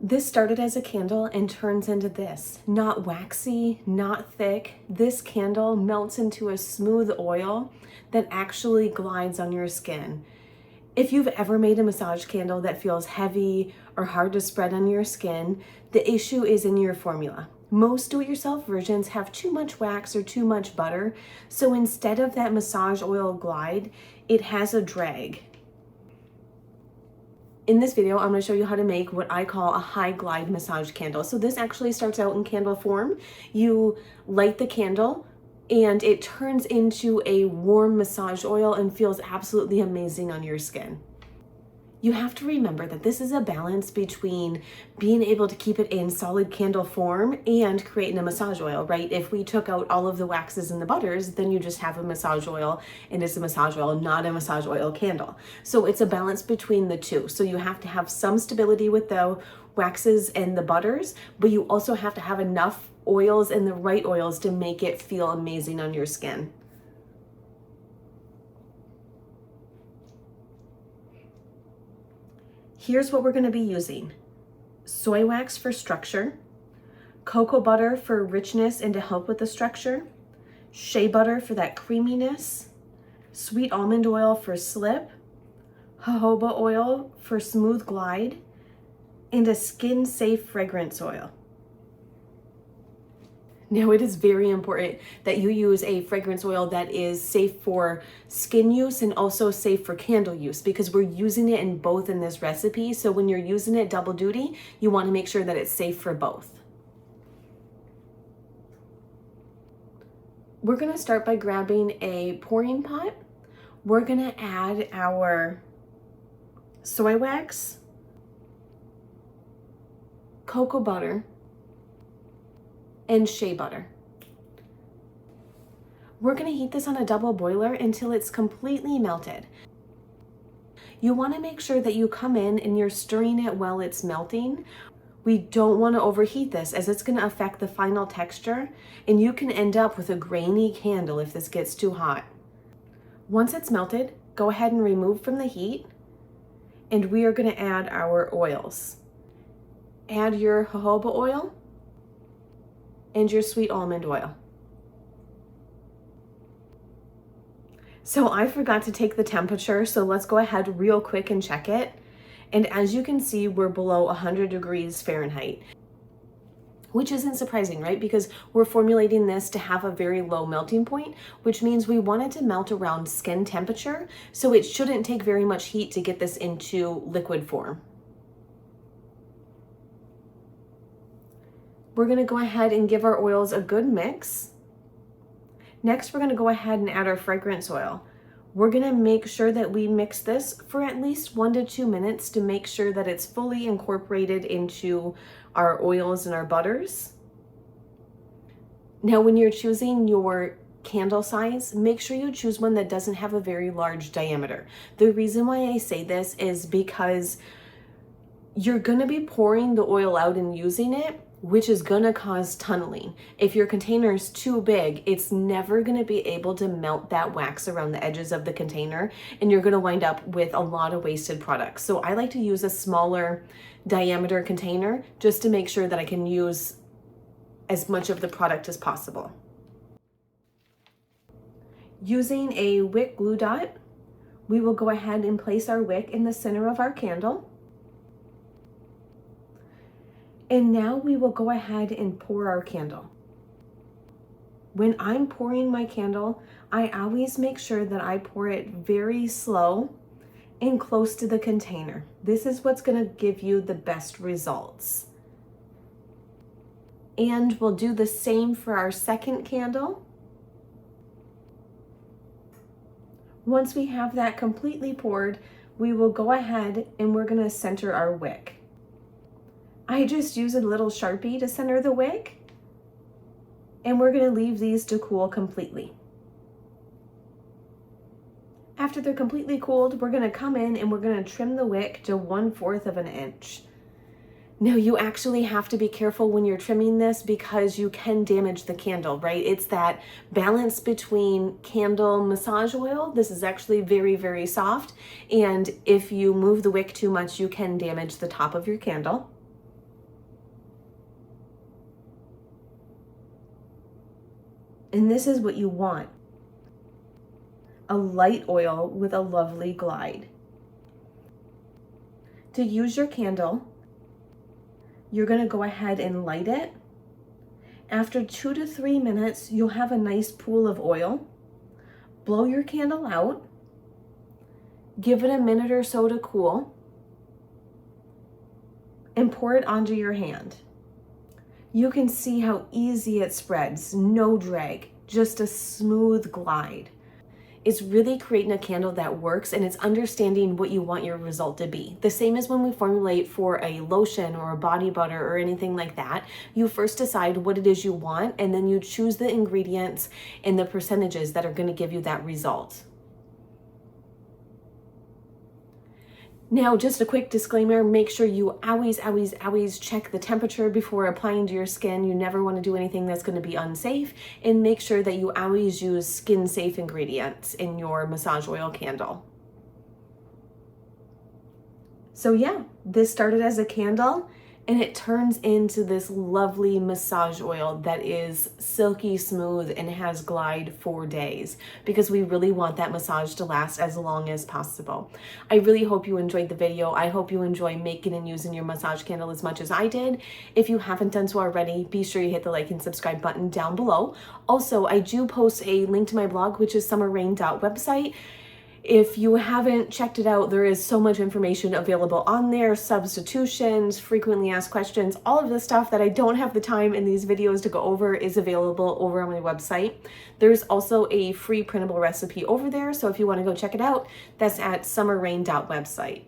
This started as a candle and turns into this. Not waxy, not thick. This candle melts into a smooth oil that actually glides on your skin. If you've ever made a massage candle that feels heavy or hard to spread on your skin, the issue is in your formula. Most do-it-yourself versions have too much wax or too much butter, so instead of that massage oil glide, it has a drag. In this video, I'm going to show you how to make what I call a high glide massage candle. So this actually starts out in candle form. You light the candle and it turns into a warm massage oil and feels absolutely amazing on your skin. You have to remember that this is a balance between being able to keep it in solid candle form and creating a massage oil, right? If we took out all of the waxes and the butters, then you just have a massage oil, and it's a massage oil, not a massage oil candle. So it's a balance between the two. So you have to have some stability with the waxes and the butters, but you also have to have enough oils and the right oils to make it feel amazing on your skin. Here's what we're going to be using. Soy wax for structure, cocoa butter for richness and to help with the structure, shea butter for that creaminess, sweet almond oil for slip, jojoba oil for smooth glide, and a skin-safe fragrance oil. Now, it is very important that you use a fragrance oil that is safe for skin use and also safe for candle use, because we're using it in both in this recipe. So when you're using it double duty, you want to make sure that it's safe for both. We're going to start by grabbing a pouring pot. We're going to add our soy wax, cocoa butter, and shea butter. We're going to heat this on a double boiler until it's completely melted. You want to make sure that you come in and you're stirring it while it's melting. We don't want to overheat this, as it's going to affect the final texture, and you can end up with a grainy candle if this gets too hot. Once it's melted, go ahead and remove from the heat, and we are going to add our oils. Add your jojoba oil and your sweet almond oil. So I forgot to take the temperature, so let's go ahead real quick and check it. And as you can see, we're below 100 degrees Fahrenheit, which isn't surprising, right? Because we're formulating this to have a very low melting point, which means we want it to melt around skin temperature, so it shouldn't take very much heat to get this into liquid form. We're going to go ahead and give our oils a good mix. Next, we're going to go ahead and add our fragrance oil. We're going to make sure that we mix this for at least 1 to 2 minutes to make sure that it's fully incorporated into our oils and our butters. Now, when you're choosing your candle size, make sure you choose one that doesn't have a very large diameter. The reason why I say this is because you're going to be pouring the oil out and using it, which is going to cause tunneling. If your container is too big, it's never going to be able to melt that wax around the edges of the container, and you're going to wind up with a lot of wasted products. So I like to use a smaller diameter container just to make sure that I can use as much of the product as possible. Using a Wick glue dot, we will go ahead and place our wick in the center of our candle. And now we will go ahead and pour our candle. When I'm pouring my candle, I always make sure that I pour it very slow and close to the container. This is what's going to give you the best results. And we'll do the same for our second candle. Once we have that completely poured, we will go ahead and we're going to center our wick. I just use a little Sharpie to center the wick, and we're going to leave these to cool completely. After they're completely cooled, we're going to come in and we're going to trim the wick to 1/4 of an inch. Now, you actually have to be careful when you're trimming this because you can damage the candle, right? It's that balance between candle massage oil. This is actually very, very soft. And if you move the wick too much, you can damage the top of your candle. And this is what you want. A light oil with a lovely glide. To use your candle, you're going to go ahead and light it. After 2 to 3 minutes, you'll have a nice pool of oil. Blow your candle out. Give it a minute or so to cool. And pour it onto your hand. You can see how easy it spreads. No drag, just a smooth glide. It's really creating a candle that works, and it's understanding what you want your result to be. The same as when we formulate for a lotion or a body butter or anything like that. You first decide what it is you want, and then you choose the ingredients and the percentages that are going to give you that result. Now, just a quick disclaimer, make sure you always check the temperature before applying to your skin. You never want to do anything that's going to be unsafe, and make sure that you always use skin-safe ingredients in your massage oil candle. So yeah, this started as a candle, and it turns into this lovely massage oil that is silky smooth and has glide for days, because we really want that massage to last as long as possible. I really hope you enjoyed the video. I hope you enjoy making and using your massage candle as much as I did. If you haven't done so already, be sure you hit the like and subscribe button down below. Also, I do post a link to my blog, which is summerrain.website. If you haven't checked it out, there is so much information available on there, substitutions, frequently asked questions, all of the stuff that I don't have the time in these videos to go over is available over on my website. There's also a free printable recipe over there, so if you want to go check it out, that's at summerrain.website.